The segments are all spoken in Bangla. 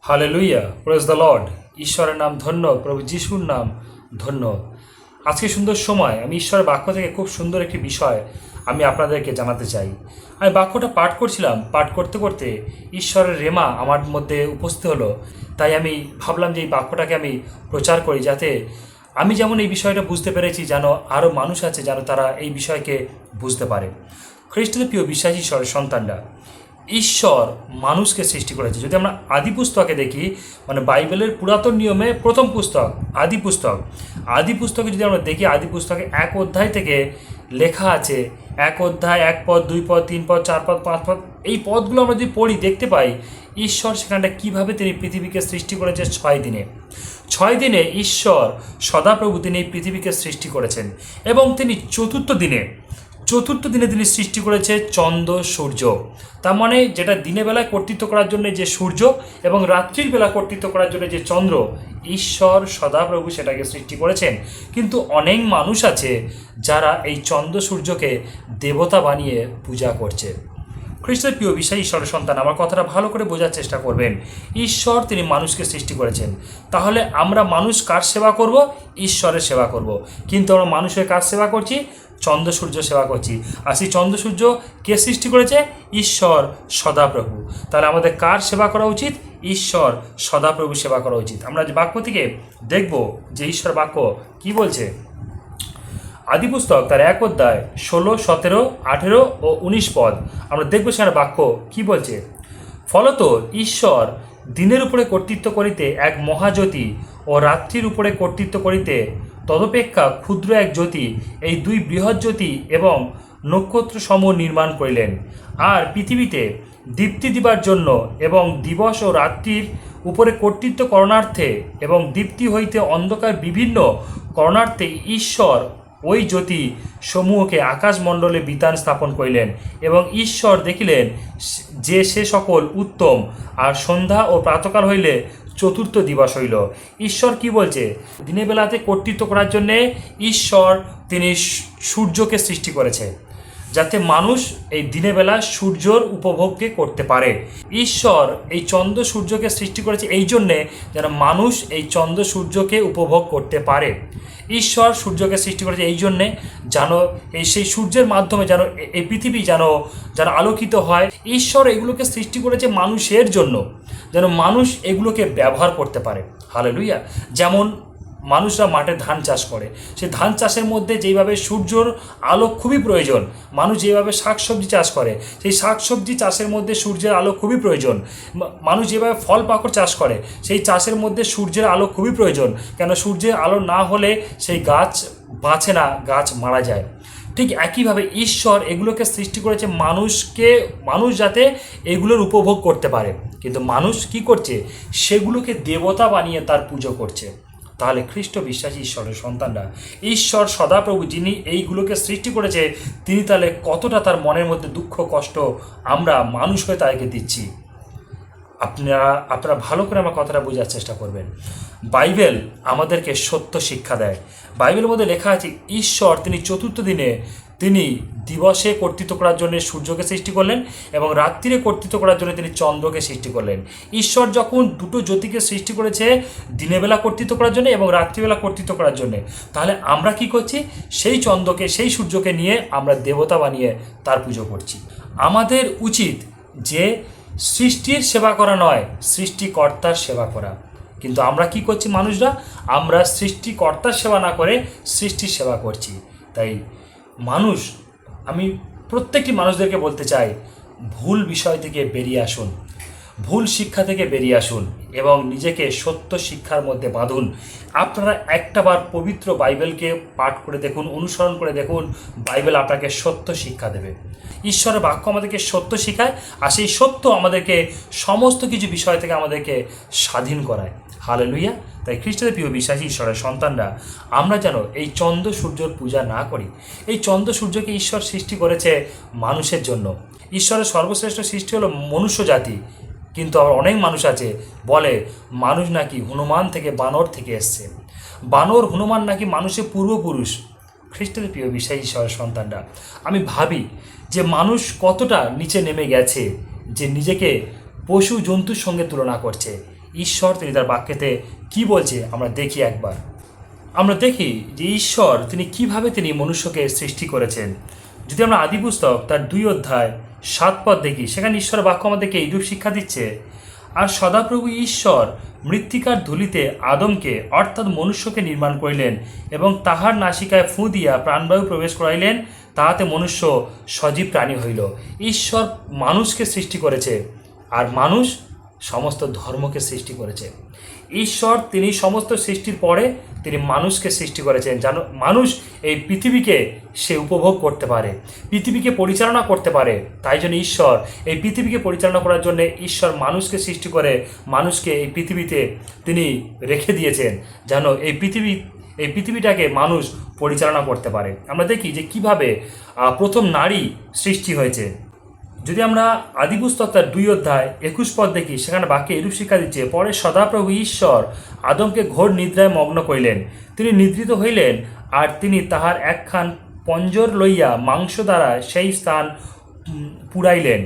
Hallelujah, praise the Lord. ঈশ্বরের নাম ধন্য, প্রভু যিশুর নাম ধন্য। আজকে সুন্দর সময় আমি ঈশ্বরের বাক্য থেকে খুব সুন্দর একটি বিষয় আমি আপনাদেরকে জানাতে চাই। আমি বাক্যটা পাঠ করছিলাম, পাঠ করতে করতে ঈশ্বরের রেমা আমার মধ্যে উপস্থিত হলো। তাই আমি ভাবলাম যে এই বাক্যটাকে আমি প্রচার করি, যাতে আমি যেমন এই বিষয়টা বুঝতে পেরেছি, যেন আরও মানুষ আছে যেন তারা এই বিষয়কে বুঝতে পারে। খ্রিস্টের প্রিয় বিশ্বাসী ঈশ্বরের সন্তানরা, ঈশ্বর মানুষকে সৃষ্টি করেছে। যদি আমরা আদি পুস্তকে দেখি, মানে বাইবেলের পুরাতন নিয়মে প্রথম পুস্তক আদি পুস্তকে যদি আমরা দেখি, আদি পুস্তকে 1 অধ্যায় থেকে লেখা আছে। 1 অধ্যায় 1 পদ 2 পদ 3 পদ 4 পদ 5 পদ, এই পদগুলো আমরা যদি পড়ি দেখতে পাই ঈশ্বর সেখানটা কীভাবে তিনি পৃথিবীকে সৃষ্টি করেছে 6 দিনে। 6 দিনে ঈশ্বর সদাপ্রভু তিনি এই পৃথিবীকে সৃষ্টি করেছেন, এবং তিনি চতুর্থ দিনে তিনি সৃষ্টি করেছে চন্দ্র সূর্য। তার মানে যেটা দিনের বেলায় কর্তৃত্ব করার জন্য যে সূর্য এবং রাত্রির বেলা কর্তৃত্ব করার জন্য যে চন্দ্র, ঈশ্বর সদাপ্রভু সেটাকে সৃষ্টি করেছেন। কিন্তু অনেক মানুষ আছে যারা এই চন্দ্র সূর্যকে দেবতা বানিয়ে পূজা করছে। খ্রিস্টের প্রিয় বিশ্বাসী ঈশ্বরের সন্তান, আমার কথাটা ভালো করে বোঝার চেষ্টা করবেন। ঈশ্বর তিনি মানুষকে সৃষ্টি করেছেন, তাহলে আমরা মানুষ কার সেবা করব? ঈশ্বরের সেবা করব। কিন্তু আমরা মানুষের কার সেবা করছি? চন্দ্র সূর্য সেবা করছি। আর সেই চন্দ্র সূর্য কে সৃষ্টি করেছে? ঈশ্বর সদাপ্রভু। তাহলে আমাদের কার সেবা করা উচিত? ঈশ্বর সদাপ্রভু সেবা করা উচিত। আমরা যে বাক্য থেকে দেখব যে ঈশ্বর বাক্য কি বলছে। আদি পুস্তক তার 1 অধ্যায় 16, 17, 18 ও 19 পদ আমরা দেখবো সেখানে বাক্য কি বলছে। ফলত ঈশ্বর দিনের উপরে কর্তৃত্ব করিতে এক মহাজ্যোতি ও রাত্রির উপরে কর্তৃত্ব করিতে তদপেক্ষা ক্ষুদ্র এক জ্যোতি, এই 2 বৃহৎ জ্যোতি এবং নক্ষত্র সমূহ নির্মাণ করিলেন। আর পৃথিবীতে দীপ্তি দিবার জন্য এবং দিবস ও রাত্রির উপরে কর্তৃত্ব করণার্থে এবং দীপ্তি হইতে অন্ধকার বিভিন্ন করণার্থে ঈশ্বর ওই জ্যোতি সমূহকে আকাশমণ্ডলে বিতান স্থাপন করিলেন। এবং ঈশ্বর দেখিলেন যে সে সকল উত্তম। আর সন্ধ্যা ও প্রাতকাল হইলে চতুর্থ দিবস হইল। ঈশ্বর কি বলছে? দিনের বেলাতে কর্তৃত্ব করার জন্যে ঈশ্বর তিনি সূর্যকে সৃষ্টি করেছে, যাতে মানুষ এই দিনের বেলা সূর্যর উপভোগকে করতে পারে। ঈশ্বর এই চন্দ্র সূর্যকে সৃষ্টি করেছে এই জন্যে যেন মানুষ এই চন্দ্র সূর্যকে উপভোগ করতে পারে। ঈশ্বর সূর্যকে সৃষ্টি করেছে এই জন্যে যেন সেই সূর্যের মাধ্যমে যেন এই পৃথিবী যেন আলোকিত হয়। ঈশ্বর এগুলোকে সৃষ্টি করেছে মানুষের জন্য, যেন মানুষ এগুলোকে ব্যবহার করতে পারে। হালেলুয়া। যেমন মানুষরা মাঠে ধান চাষ করে, সেই ধান চাষের মধ্যে যেইভাবে সূর্যর আলো খুবই প্রয়োজন, মানুষ যেভাবে শাকসবজি চাষ করে সেই শাকসবজি চাষের মধ্যে সূর্যের আলো খুবই প্রয়োজন। মানুষ যেভাবে ফল পাকড় চাষ করে সেই চাষের মধ্যে সূর্যের আলো খুবই প্রয়োজন, কেন সূর্যের আলো না হলে সেই গাছ বাঁচে না, গাছ মারা যায়। ঠিক একইভাবে ঈশ্বর এগুলোকে সৃষ্টি করেছে মানুষ যাতে এগুলোর উপভোগ করতে পারে। কিন্তু মানুষ কি করছে? সেগুলোকে দেবতা বানিয়ে তার পুজো করছে। তাহলে খ্রিস্ট বিশ্বাসী ঈশ্বরের সন্তানরা, ঈশ্বর সদাপ্রভু যিনি এইগুলোকে সৃষ্টি করেছে, তিনি তাহলে কতটা তার মনের মধ্যে দুঃখ কষ্ট আমরা মানুষ হয়ে তাকে দিচ্ছি। আপনারা ভালো করে আমার কথাটা বোঝার চেষ্টা করবেন। বাইবেল আমাদেরকে সত্য শিক্ষা দেয়। বাইবেলের মধ্যে লেখা আছে ঈশ্বর তিনি চতুর্থ দিনে তিনি দিবসে কর্তৃত্ব করার জন্য সূর্যকে সৃষ্টি করলেন এবং রাত্রিরে কর্তৃত্ব করার জন্য তিনি চন্দ্রকে সৃষ্টি করলেন। ঈশ্বর যখন দুটো জ্যোতিকে সৃষ্টি করেছে দিনের বেলা কর্তৃত্ব করার জন্য এবং রাত্রিবেলা কর্তৃত্ব করার জন্য, তাহলে আমরা কি করছি? সেই চন্দ্রকে সেই সূর্যকে নিয়ে আমরা দেবতা বানিয়ে তার পুজো করছি। আমাদের উচিত যে সৃষ্টির সেবা করা নয়, সৃষ্টিকর্তার সেবা করা। কিন্তু আমরা কি করছি? মানুষরা আমরা সৃষ্টিকর্তার সেবা না করে সৃষ্টির সেবা করছি। তাই আমি প্রত্যেকটি মানুষদেরকে বলতে চাই, ভুল বিষয় থেকে বেরিয়ে আসুন, ভুল শিক্ষা থেকে বেরিয়ে আসুন এবং নিজেকে সত্য শিক্ষার মধ্যে বাঁধুন। আপনারা একটাবার পবিত্র বাইবেলকে পাঠ করে দেখুন, অনুসরণ করে দেখুন, বাইবেল আপনাকে সত্য শিক্ষা দেবে। ঈশ্বরের বাক্য আমাদেরকে সত্য শেখায়, আর সেই সত্য আমাদেরকে সমস্ত কিছু বিষয় থেকে আমাদেরকে স্বাধীন করায়। হালেলুয়া। তাই খ্রিস্টের প্রিয় বিশ্বাসী ঈশ্বরের সন্তানরা, আমরা যেন এই চন্দ্র সূর্যর পূজা না করি। এই চন্দ্র সূর্যকে ঈশ্বর সৃষ্টি করেছে মানুষের জন্য। ঈশ্বরের সর্বশ্রেষ্ঠ সৃষ্টি হলো মনুষ্য জাতি। কিন্তু আবার অনেক মানুষ আছে বলে মানুষ নাকি হনুমান থেকে বানর থেকে এসছে, বানর হনুমান নাকি মানুষের পূর্বপুরুষ। খ্রিস্টের প্রিয় বিশ্বাসী ঈশ্বরের সন্তানরা, আমি ভাবি যে মানুষ কতটা নিচে নেমে গেছে যে নিজেকে পশু জন্তুর সঙ্গে তুলনা করছে। ঈশ্বর তিনি তার বাক্যেতে কি বলছে আমরা দেখি একবার। আমরা দেখি যে ঈশ্বর তিনি কিভাবে তিনি মনুষ্যকে সৃষ্টি করেছেন। যদি আমরা আদি পুস্তক তার 2 অধ্যায় 7 পদ দেখি, সেখানে ঈশ্বরের বাক্য আমাদেরকে এইরূপ শিক্ষা দিচ্ছে, আর সদাপ্রভু ঈশ্বর মৃত্তিকার ধূলিতে আদমকে অর্থাৎ মনুষ্যকে নির্মাণ করিলেন এবং তাহার নাসিকায় ফুঁ দিয়া প্রাণবায়ু প্রবেশ করাইলেন, তাহাতে মনুষ্য সজীব প্রাণী হইল। ঈশ্বর মানুষকে সৃষ্টি করেছে আর মানুষ সমস্ত ধর্মকে সৃষ্টি করেছে। ঈশ্বর তিনি সমস্ত সৃষ্টির পরে তিনি মানুষকে সৃষ্টি করেছেন যেন মানুষ এই পৃথিবীকে সে উপভোগ করতে পারে, পৃথিবীকে পরিচালনা করতে পারে। তাই জন্য ঈশ্বর এই পৃথিবীকে পরিচালনা করার জন্য ঈশ্বর মানুষকে সৃষ্টি করে মানুষকে এই পৃথিবীতে তিনি রেখে দিয়েছেন যেন এই পৃথিবীটাকে মানুষ পরিচালনা করতে পারে। আমরা দেখি যে কিভাবে প্রথম নারী সৃষ্টি হয়েছে। যদি আমরা আদি পুস্তক তার 2 অধ্যায় 21 পদ দেখি, সেখানে বাক্যে এরূপ শিক্ষা দিচ্ছে, পরে সদাপ্রভু ঈশ্বর আদমকে ঘোর নিদ্রায় মগ্ন করিলেন, তিনি নিদ্রিত হইলেন, আর তিনি তাহার একখান পঞ্জর লইয়া মাংস দ্বারা সেই স্থান পুরাইলেন।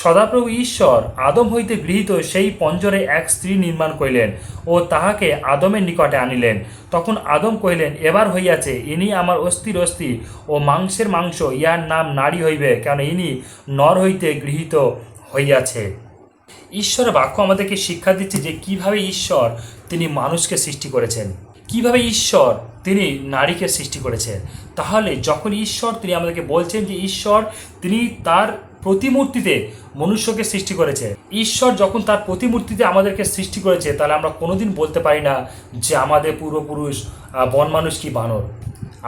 সদাপ্রভু ঈশ্বর আদম হইতে গৃহীত সেই পঞ্জরে এক স্ত্রী নির্মাণ করিলেন ও তাহাকে আদমের নিকটে আনিলেন। তখন আদম কহিলেন, এবার হইয়াছে, ইনি আমার অস্থির অস্থি ও মাংসের মাংস, ইহার নাম নারী হইবে, কেন ইনি নর হইতে গৃহীত হইয়াছে। ঈশ্বরের বাক্য আমাদেরকে শিক্ষা দিচ্ছে যে কিভাবে ঈশ্বর তিনি মানুষকে সৃষ্টি করেছেন, কিভাবে ঈশ্বর তিনি নারীকে সৃষ্টি করেছেন। তাহলে যখন ঈশ্বর তিনি আমাদেরকে বলছেন যে ঈশ্বর তিনি তার প্রতিমূর্তিতে মনুষ্যকে সৃষ্টি করেছে, ঈশ্বর যখন তার প্রতিমূর্তিতে আমাদেরকে সৃষ্টি করেছে, তাহলে আমরা কোনোদিন বলতে পারি না যে আমাদের পূর্বপুরুষ বন মানুষ কি বানর,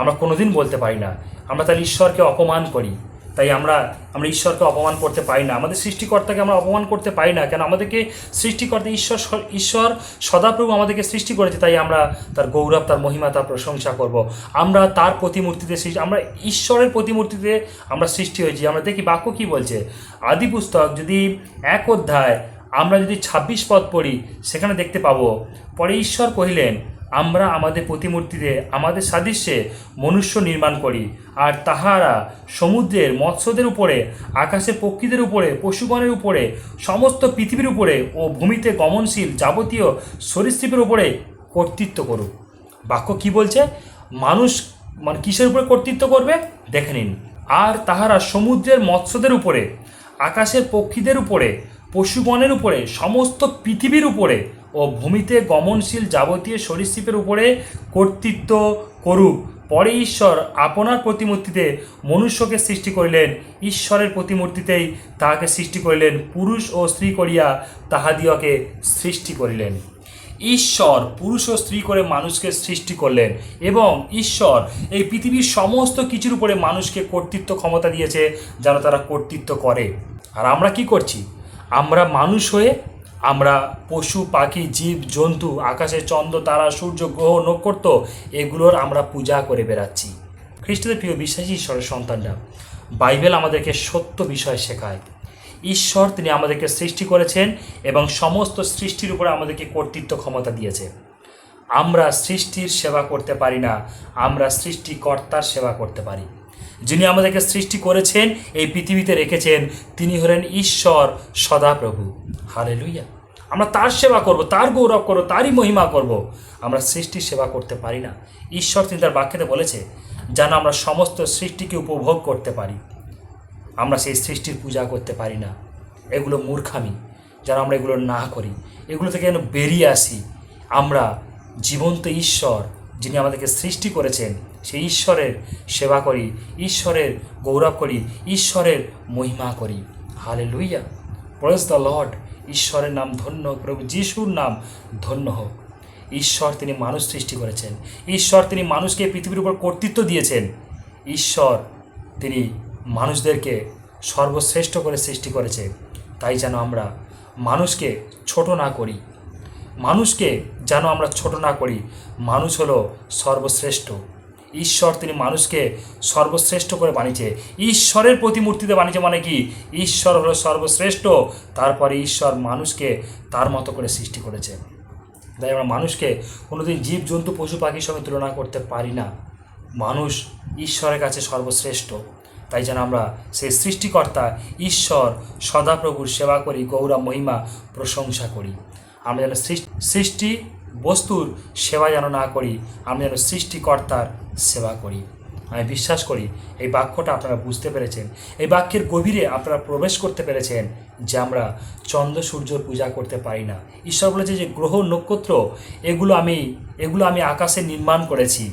আমরা কোনোদিন বলতে পারি না। আমরা তাহলে ঈশ্বরকে অপমান করি। তাই আমরা ঈশ্বরকে অপমান করতে পারি না, আমাদের সৃষ্টিকর্তাকে আমরা অপমান করতে পারি না। কেন আমাদেরকে সৃষ্টিকর্তা ঈশ্বর সদাপ্রভু আমাদেরকে সৃষ্টি করেছে, তাই আমরা তার গৌরব, তার মহিমা, তার প্রশংসা করব। আমরা তার প্রতিমূর্তিতে আমরা ঈশ্বরের প্রতিমূর্তিতে আমরা সৃষ্টি হয়েছি। আমরা দেখি বাক্য কি বলছে। আদি পুস্তক যদি 1 অধ্যায় আমরা যদি 26 পদ পড়ি, সেখানে দেখতে পাবো, পরে ঈশ্বর কহিলেন, আমরা আমাদের প্রতিমূর্তিতে আমাদের সাদৃশ্যে মনুষ্য নির্মাণ করি, আর তাহারা সমুদ্রের মৎস্যদের উপরে, আকাশের পক্ষীদের উপরে, পশুগণের উপরে, সমস্ত পৃথিবীর উপরে ও ভূমিতে গমনশীল যাবতীয় সরীসৃপের উপরে কর্তৃত্ব করুক। বাক্য কি বলছে? মানুষ কিসের উপরে কর্তৃত্ব করবে দেখে নিন। আর তাহারা সমুদ্রের মৎস্যদের উপরে, আকাশের পক্ষীদের উপরে, পশুগণের উপরে, সমস্ত পৃথিবীর উপরে ও ভূমিতে গমনশীল যাবতীয় সরীসৃপের উপরে কর্তৃত্ব করুক। পরে ঈশ্বর আপনার প্রতিমূর্তিতে মনুষ্যকে সৃষ্টি করিলেন, ঈশ্বরের প্রতিমূর্তিতেই তাহাকে সৃষ্টি করিলেন, পুরুষ ও স্ত্রী করিয়া তাহাদিওকে সৃষ্টি করিলেন। ঈশ্বর পুরুষ ও স্ত্রী করে মানুষকে সৃষ্টি করলেন এবং ঈশ্বর এই পৃথিবীর সমস্ত কিছুর উপরে মানুষকে কর্তৃত্ব ক্ষমতা দিয়েছে যেন তারা কর্তৃত্ব করে। আর আমরা কি করছি? আমরা মানুষ হয়ে আমরা পশু পাখি জীব জন্তু, আকাশে চন্দ্র তারা সূর্য গ্রহ নক্ষত্র এগুলোর আমরা পূজা করে বেড়াচ্ছি। খ্রিস্টদের প্রিয় বিশ্বাসী ঈশ্বরের সন্তানরা, বাইবেল আমাদেরকে সত্য বিষয় শেখায়। ঈশ্বর তিনি আমাদেরকে সৃষ্টি করেছেন এবং সমস্ত সৃষ্টির উপরে আমাদেরকে কর্তৃত্ব ক্ষমতা দিয়েছে। আমরা সৃষ্টির সেবা করতে পারি না, আমরা সৃষ্টিকর্তার সেবা করতে পারি। যিনি আমাদেরকে সৃষ্টি করেছেন, এই পৃথিবীতে রেখেছেন, তিনি হলেন ঈশ্বর সদাপ্রভু। হালেলুয়া! আমরা তার সেবা করব, তার গৌরব করব, তারই মহিমা করব। আমরা সৃষ্টির সেবা করতে পারি না। ঈশ্বর তিনি তার বাক্যেতে বলেছে যেন আমরা সমস্ত সৃষ্টিকে উপভোগ করতে পারি। আমরা সেই সৃষ্টির পূজা করতে পারি না। এগুলো মূর্খামি, যেন আমরা এগুলো না করি, এগুলো থেকে যেন বেরিয়ে আসি। আমরা জীবন্ত ঈশ্বর যিনি আমাদেরকে সৃষ্টি করেছেন, সেই ঈশ্বরের সেবা করি, ঈশ্বরের গৌরব করি, ঈশ্বরের মহিমা করি। হালেলুয়া! Praise the Lord! ঈশ্বরের নাম ধন্য, প্রভু যিশুর নাম ধন্য হোক। ঈশ্বর তিনি মানুষ সৃষ্টি করেছেন, ঈশ্বর তিনি মানুষকে পৃথিবীর উপর কর্তৃত্ব দিয়েছেন। ঈশ্বর তিনি মানুষদেরকে সর্বশ্রেষ্ঠ করে সৃষ্টি করেছে। তাই যেন আমরা মানুষকে ছোট না করি, মানুষকে যেন আমরা ছোট না করি। মানুষ হলো সর্বশ্রেষ্ঠ। ঈশ্বর তিনি মানুষকে সর্বশ্রেষ্ঠ করে বানিয়েছে, ঈশ্বরের প্রতিমূর্তিতে বানিয়েছে। মানে কি? ঈশ্বর হলো সর্বশ্রেষ্ঠ, তারপরে ঈশ্বর মানুষকে তার মতো করে সৃষ্টি করেছে। তাই আমরা মানুষকে কোনোদিন জীব জন্তু পশু পাখির সঙ্গে তুলনা করতে পারি না। মানুষ ঈশ্বরের কাছে সর্বশ্রেষ্ঠ। তাই যেন আমরা সেই সৃষ্টিকর্তা ঈশ্বর সদাপ্রভুর সেবা করি, গৌরব মহিমা প্রশংসা করি। আমরা যেন সৃষ্টি বস্তুর সেবা যেন না করি, আমরা যেন সৃষ্টিকর্তার সেবা করি। আমি বিশ্বাস করি এই বাক্যটা আপনারা বুঝতে পেরেছেন, এই বাক্যের গভীরে আপনারা প্রবেশ করতে পেরেছেন যে আমরা চন্দ্র সূর্যর পূজা করতে পারি না। ঈশ্বর বলেছে যে গ্রহ নক্ষত্র এগুলো আমি আকাশে নির্মাণ করেছি।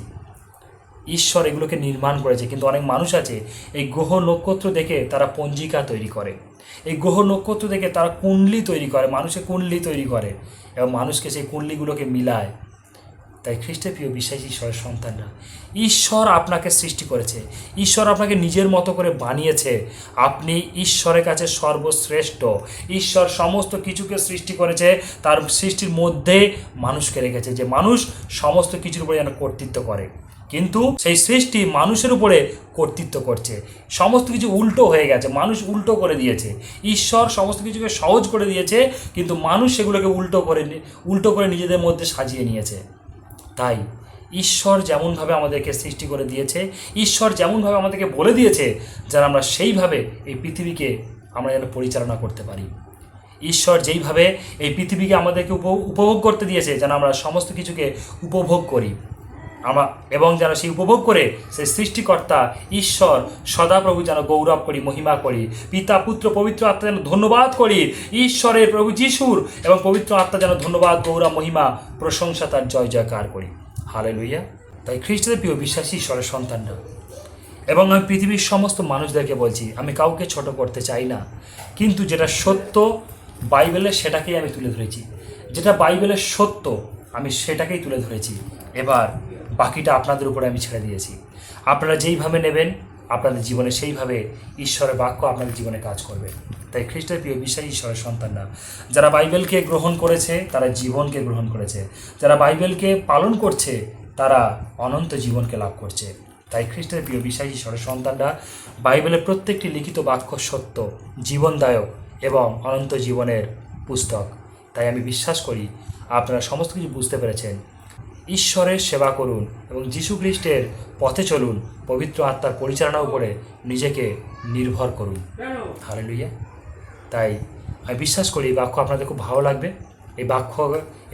ঈশ্বর এগুলোকে নির্মাণ করেছে, কিন্তু অনেক মানুষ আছে এই গ্রহ নক্ষত্র দেখে তারা পঞ্জিকা তৈরি করে, এই গ্রহ নক্ষত্র দেখে তারা কুণ্ডলি তৈরি করে, মানুষের কুণ্ডলি তৈরি করে এবং মানুষকে সেই কুণ্ডলিগুলোকে মিলায়। তাই খ্রিস্টের প্রিয় বিশ্বাসী ঈশ্বরের সন্তানরা, ঈশ্বর আপনাকে সৃষ্টি করেছে, ঈশ্বর আপনাকে নিজের মতো করে বানিয়েছে। আপনি ঈশ্বরের কাছে সর্বশ্রেষ্ঠ। ঈশ্বর সমস্ত কিছুকে সৃষ্টি করেছে, তার সৃষ্টির মধ্যে মানুষকে রেখেছে যে মানুষ সমস্ত কিছুর উপরে যেন কর্তৃত্ব করে, কিন্তু সেই সৃষ্টি মানুষের উপরে কর্তৃত্ব করছে। সমস্ত কিছু উল্টো হয়ে গেছে, মানুষ উল্টো করে দিয়েছে। ঈশ্বর সমস্ত কিছুকে সহজ করে দিয়েছে, কিন্তু মানুষ সেগুলোকে উল্টো করে নিজেদের মধ্যে সাজিয়ে নিয়েছে। তাই ঈশ্বর যেমনভাবে আমাদেরকে সৃষ্টি করে দিয়েছে, ঈশ্বর যেমনভাবে আমাদেরকে বলে দিয়েছে যেন আমরা সেইভাবে এই পৃথিবীকে আমরা যেন পরিচালনা করতে পারি। ঈশ্বর যেইভাবে এই পৃথিবীকে আমাদেরকে উপভোগ করতে দিয়েছে যেন আমরা সমস্ত কিছুকে উপভোগ করি, এবং যেন সেই উপভোগ করে সেই সৃষ্টিকর্তা ঈশ্বর সদাপ্রভু যেন গৌরব করি, মহিমা করি। পিতা, পুত্র, পবিত্র আত্মা যেন ধন্যবাদ করি, ঈশ্বরের প্রভু যিশুর এবং পবিত্র আত্মা যেন ধন্যবাদ, গৌরব, মহিমা, প্রশংসা, তার জয় জয়কার করি। হালেলুয়া। তাই খ্রিস্টের প্রিয় বিশ্বাসী ঈশ্বরের সন্তানরা, এবং আমি পৃথিবীর সমস্ত মানুষদেরকে বলছি, আমি কাউকে ছোট করতে চাই না, কিন্তু যেটা সত্য বাইবেলের সেটাকেই আমি তুলে ধরেছি, যেটা বাইবেলের সত্য আমি সেটাকেই তুলে ধরেছি। এবার বাকিটা আপনাদের উপরে আমি ছেড়ে দিয়েছি। আপনারা যেইভাবে নেবেন আপনাদের জীবনে সেইভাবে ঈশ্বরের বাক্য আপনাদের জীবনে কাজ করবে। তাই খ্রিস্টের প্রিয় বিশ্বাসী ঈশ্বরের সন্তানরা, যারা বাইবেলকে গ্রহণ করেছে তারা জীবনকে গ্রহণ করেছে, যারা বাইবেলকে পালন করছে তারা অনন্ত জীবনকে লাভ করছে। তাই খ্রিস্টের প্রিয় বিশ্বাসী ঈশ্বরের সন্তানরা, বাইবেলের প্রত্যেকটি লিখিত বাক্য সত্য, জীবনদায়ক এবং অনন্ত জীবনের পুস্তক। তাই আমি বিশ্বাস করি আপনারা সমস্ত কিছু বুঝতে পেরেছেন। ঈশ্বরের সেবা করুন এবং যীশু খ্রিস্টের পথে চলুন, পবিত্র আত্মার পরিচালনার উপরে নিজেকে নির্ভর করুন। হালেলুয়া। তাই আমি বিশ্বাস করি এই বাক্য আপনাদের খুব ভালো লাগবে। এই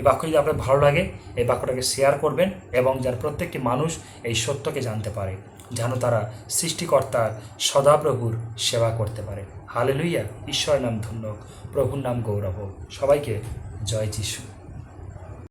বাক্য যদি আপনার ভালো লাগে এই বাক্যটাকে শেয়ার করবেন, এবং যেন প্রত্যেকটি মানুষ এই সত্যকে জানতে পারে, যেন তারা সৃষ্টিকর্তার সদাপ্রভুর সেবা করতে পারে। হালেলুয়া। ঈশ্বরের নাম ধন্য, প্রভুর নাম গৌরব। সবাইকে জয় যিশু।